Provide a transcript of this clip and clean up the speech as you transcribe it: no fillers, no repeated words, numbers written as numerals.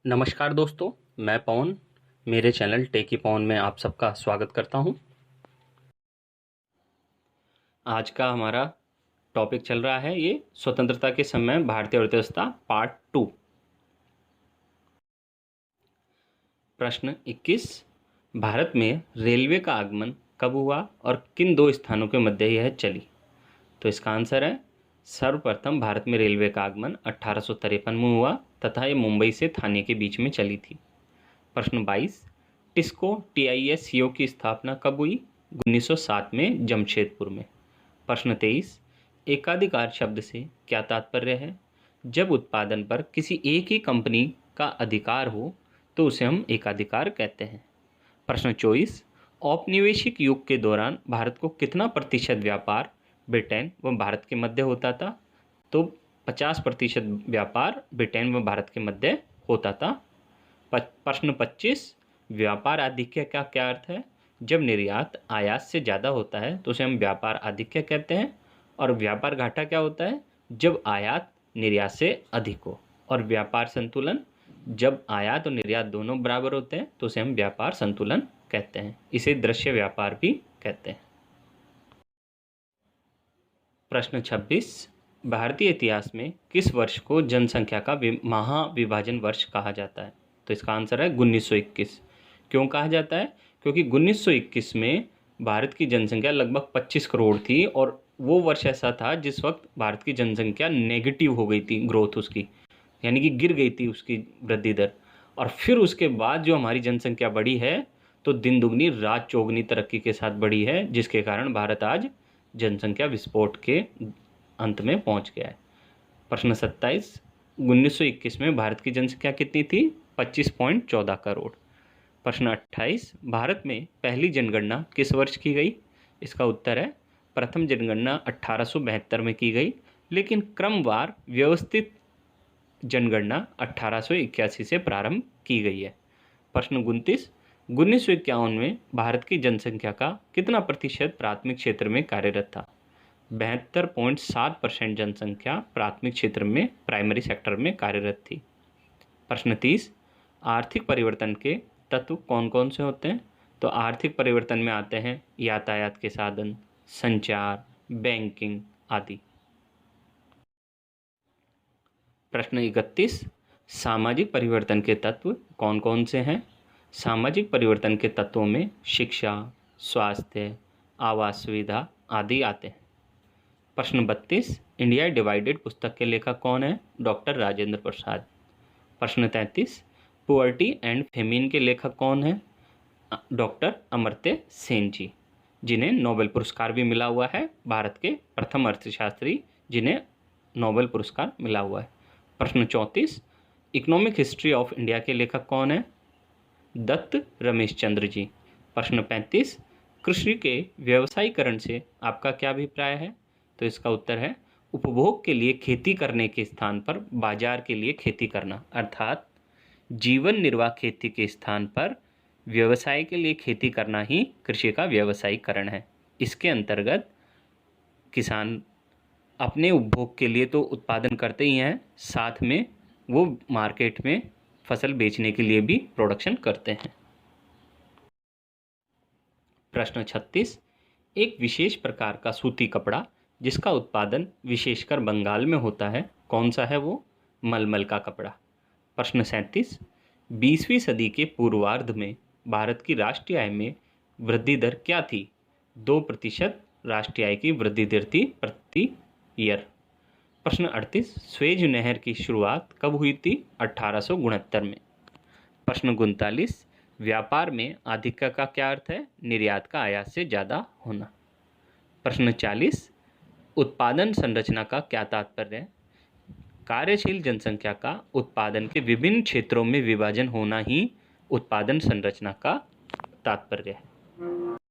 नमस्कार दोस्तों, मैं पवन मेरे चैनल टेकी पवन में आप सबका स्वागत करता हूं। आज का हमारा टॉपिक चल रहा है ये स्वतंत्रता के समय भारतीय अर्थव्यवस्था पार्ट 2। प्रश्न 21, भारत में रेलवे का आगमन कब हुआ और किन दो स्थानों के मध्य यह चली? तो इसका आंसर है सर्वप्रथम भारत में रेलवे का आगमन 1853 में हुआ तथा ये मुंबई से थाने के बीच में चली थी। प्रश्न 22, टिस्को TISCO की स्थापना कब हुई? 1907 में जमशेदपुर में। प्रश्न 23, एकाधिकार शब्द से क्या तात्पर्य है? जब उत्पादन पर किसी एक ही कंपनी का अधिकार हो तो उसे हम एकाधिकार कहते हैं। प्रश्न 24, औपनिवेशिक युग के दौरान भारत को कितना प्रतिशत व्यापार ब्रिटेन व भारत के मध्य होता था? तो 50% व्यापार ब्रिटेन व भारत के मध्य होता था। प्रश्न 25, व्यापार आधिक्य का क्या अर्थ है? जब निर्यात आयात से ज़्यादा होता है तो उसे हम व्यापार आधिक्य कहते हैं। और व्यापार घाटा क्या होता है? जब आयात निर्यात से अधिक हो। और व्यापार संतुलन, जब आयात और निर्यात दोनों बराबर होते हैं तो उसे हम व्यापार संतुलन कहते हैं। इसे दृश्य व्यापार भी कहते हैं। प्रश्न 26, भारतीय इतिहास में किस वर्ष को जनसंख्या का महाविभाजन वर्ष कहा जाता है? तो इसका आंसर है 1921। क्यों कहा जाता है? क्योंकि 1921 में भारत की जनसंख्या लगभग 25 करोड़ थी और वो वर्ष ऐसा था जिस वक्त भारत की जनसंख्या नेगेटिव हो गई थी, ग्रोथ उसकी, यानी कि गिर गई थी उसकी वृद्धि दर। और फिर उसके बाद जो हमारी जनसंख्या बढ़ी है तो दिन दुगनी रात चौगुनी तरक्की के साथ बढ़ी है, जिसके कारण भारत आज जनसंख्या विस्फोट के अंत में पहुंच गया है। प्रश्न 27, 1921 में भारत की जनसंख्या कितनी थी? 25.14 करोड़। प्रश्न 28, भारत में पहली जनगणना किस वर्ष की गई? इसका उत्तर है प्रथम जनगणना 1872 में की गई, लेकिन क्रमवार व्यवस्थित जनगणना 1881 से प्रारंभ की गई है। प्रश्न 29, 1951 में भारत की जनसंख्या का कितना प्रतिशत प्राथमिक क्षेत्र में कार्यरत था? 72.7% जनसंख्या प्राथमिक क्षेत्र में, प्राइमरी सेक्टर में कार्यरत थी। प्रश्न 30, आर्थिक परिवर्तन के तत्व कौन कौन से होते हैं? तो आर्थिक परिवर्तन में आते हैं यातायात के साधन, संचार, बैंकिंग आदि। प्रश्न 31, सामाजिक परिवर्तन के तत्व कौन कौन से हैं? सामाजिक परिवर्तन के तत्वों में शिक्षा, स्वास्थ्य, आवास सुविधा आदि आते हैं। प्रश्न 32, इंडिया डिवाइडेड पुस्तक के लेखक कौन है? डॉक्टर राजेंद्र प्रसाद। प्रश्न 33, पुअर्टी एंड फेमिन के लेखक कौन है? डॉक्टर अमर्त्य सेन जी, जिन्हें नोबेल पुरस्कार भी मिला हुआ है, भारत के प्रथम अर्थशास्त्री जिन्हें नोबेल पुरस्कार मिला हुआ है। प्रश्न 34, इकोनॉमिक हिस्ट्री ऑफ इंडिया के लेखक कौन है? दत्त रमेश चंद्र जी। प्रश्न 35, कृषि के व्यवसायीकरण से आपका क्या अभिप्राय है? तो इसका उत्तर है उपभोग के लिए खेती करने के स्थान पर बाजार के लिए खेती करना, अर्थात जीवन निर्वाह खेती के स्थान पर व्यवसाय के लिए खेती करना ही कृषि का व्यवसायीकरण है। इसके अंतर्गत किसान अपने उपभोग के लिए तो उत्पादन करते ही हैं, साथ में वो मार्केट में फसल बेचने के लिए भी प्रोडक्शन करते हैं। प्रश्न 36, एक विशेष प्रकार का सूती कपड़ा जिसका उत्पादन विशेषकर बंगाल में होता है, कौन सा है वो? मलमल का कपड़ा। प्रश्न 37, 20वीं सदी के पूर्वार्ध में भारत की राष्ट्रीय आय में वृद्धि दर क्या थी? 2% राष्ट्रीय आय की वृद्धि दर थी प्रति ईयर। प्रश्न 38, स्वेज नहर की शुरुआत कब हुई थी? 1869 में। प्रश्न 39, व्यापार में आधिक्य का क्या अर्थ है? निर्यात का आयात से ज़्यादा होना। प्रश्न 40, उत्पादन संरचना का क्या तात्पर्य है? कार्यशील जनसंख्या का उत्पादन के विभिन्न क्षेत्रों में विभाजन होना ही उत्पादन संरचना का तात्पर्य है।